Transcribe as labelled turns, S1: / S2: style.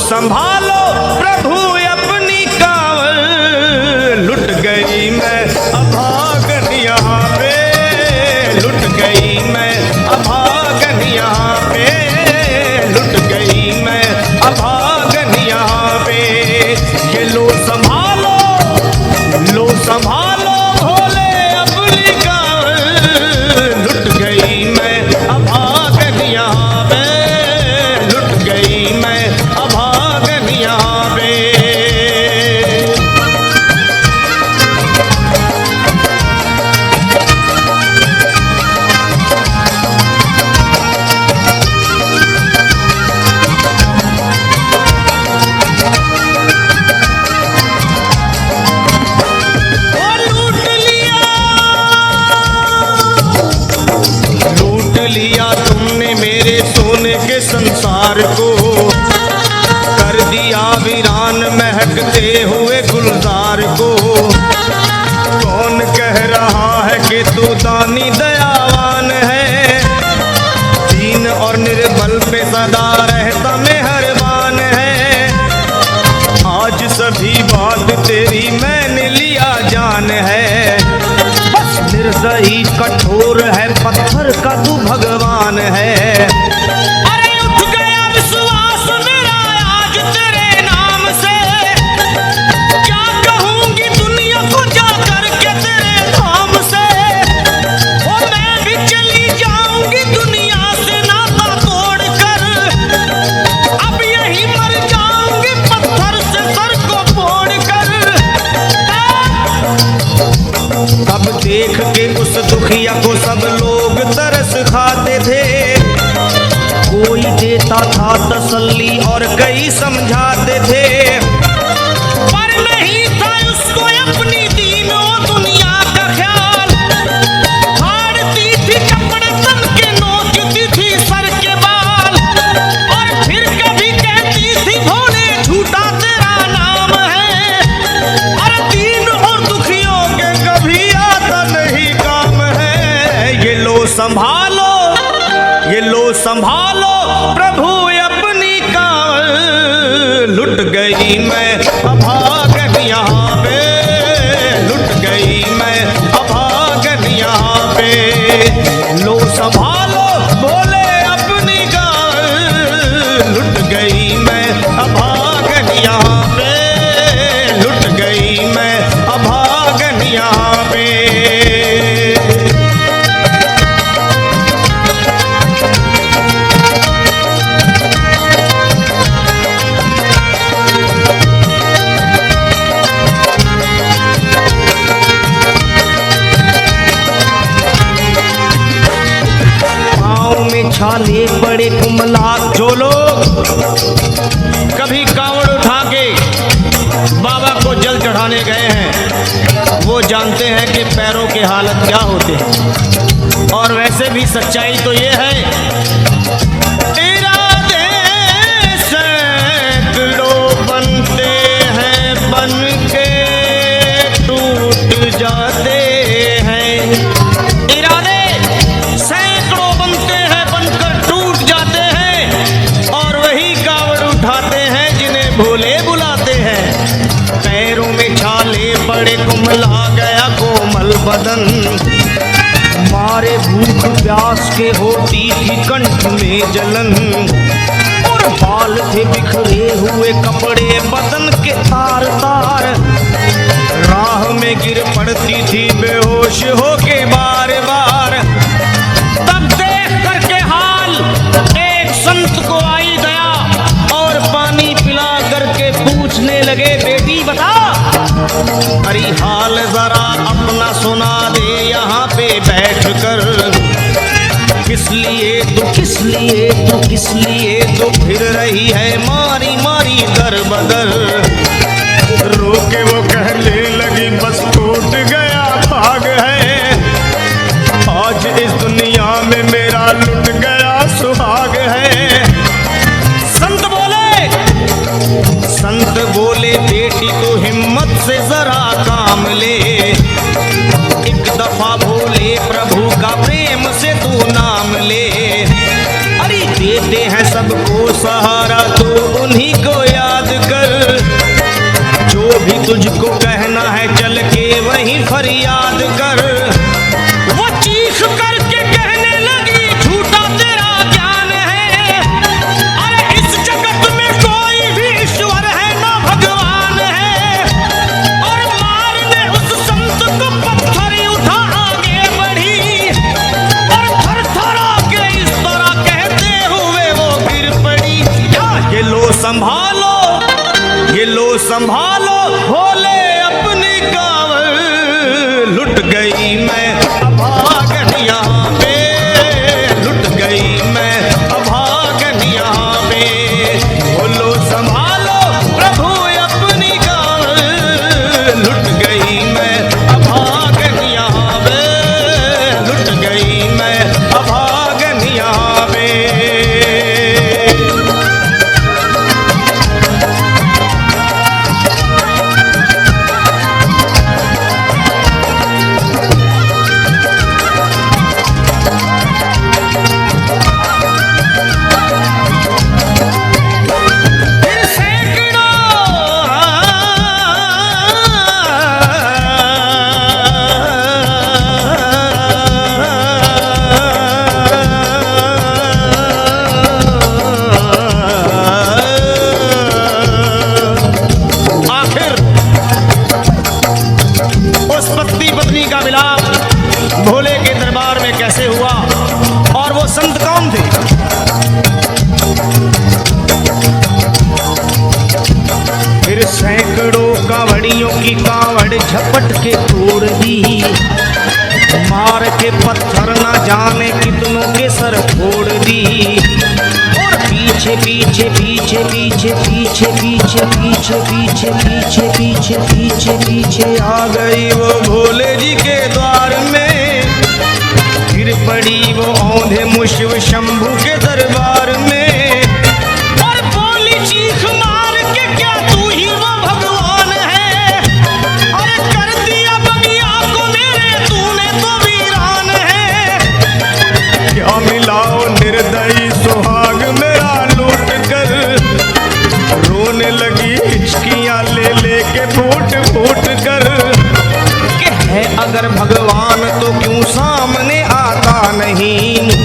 S1: संभालो प्रभु अपनी कांवल, लुट गई मैं अभागन यहाँ पे, लुट गई मैं अभागन यहाँ पे, लुट गई मैं अभागन यहाँ पे। ये लो संभालो भोले अपनी कांवल, लुट गई मैं अभागन यहाँ पे, लुट गई मैं अभागन यहाँ पे। के संसार को कर दिया वीरान महकते हुए गुलजार को। कौन कह रहा है कि तू दानी दयावान है, दीन और निर्बल पे सदा रहता मेहरबान है। आज सभी बात तेरी मैंने लिया जान है, बस निर्दयी कठोर है पत्थर का तू भगवान है। देख के उस दुखिया को सब लोग तरस खाते थे, कोई देता था तसल्ली और कई समझाते थे, पर नहीं था उसको अपनी दीनों दुनिया का ख्याल। फाड़ती थी कपड़े तन के, नोचती थी सर के बाल, और फिर कभी कहती थी भोले झूठा तेरा नाम है। अरे दीन और दुखियों के कभी नहीं काम है। ये लो संभालो प्रभु अपनी कांवल, लुट गई मैं अभागन यहाँ पे, लुट गई मैं अभागन यहाँ पे। लो संभालो भोले अपनी कांवल, लुट गई मैं अभागन यहाँ पे, लुट गई मैं अभागन यहाँ पे। छाले बड़े कुमलाक जो लोग कभी कांवड़ उठा के बाबा को जल चढ़ाने गए हैं, वो जानते हैं कि पैरों के हालत क्या होते हैं। और वैसे भी सच्चाई तो ये है, इरादे सैकड़ों बनते हैं, बन के टूट जाते हैं। इरादे सैकड़ों बनते हैं, भोले बुलाते हैं। पैरों में छाले बड़े कुमला गया कोमल बदन, मारे भूख प्यास के होती थी कंठ में जलन, और बाल थे बिखरे हुए कपड़े बदन के तार तार, राह में गिर पड़ती थी बेहोश होके बार बार। तब देख करके हाल एक संत को आई दया, और पानी पिला करके पूछने लगे बेटी बता, अरे हाल जरा अपना सुना दे यहाँ पे बैठ कर। किस लिए तू फिर रही है मारी मारी दर बदर। रोके वो कहने लगी बस टूट गया भाग है, आज इस दुनिया में मेरा लुट गया सुहाग है। संत बोले बेटी तो हिम्मत से जरा काम ले, एक दफा भोले प्रभु का प्रेम से तू नाम ले। अरे देते हैं सबको सहारा तो उन्हीं को याद झपट के तोड़ दी। मार के पत्थर ना जाने कितनों के सर फोड़ दी। और पीछे पीछे पीछे पीछे पीछे पीछे पीछे पीछे पीछे पीछे पीछे पीछे आ गई वो भोले जी के द्वार में। गिर पड़ी वो औंधे मुशिव शंभू के दरबार में। और बोली चीख मार के, क्या तू ही वो भगवान है? अरे कर दिया बगिया को मेरे तूने तो वीरान है। क्या मिलाओ निर्दयी सुहाग मेरा लूट कर। रोने लगी हिचकियां ले लेके फूट फूट कर। कि है अगर भगवान तो क्यों सामने आता नहीं।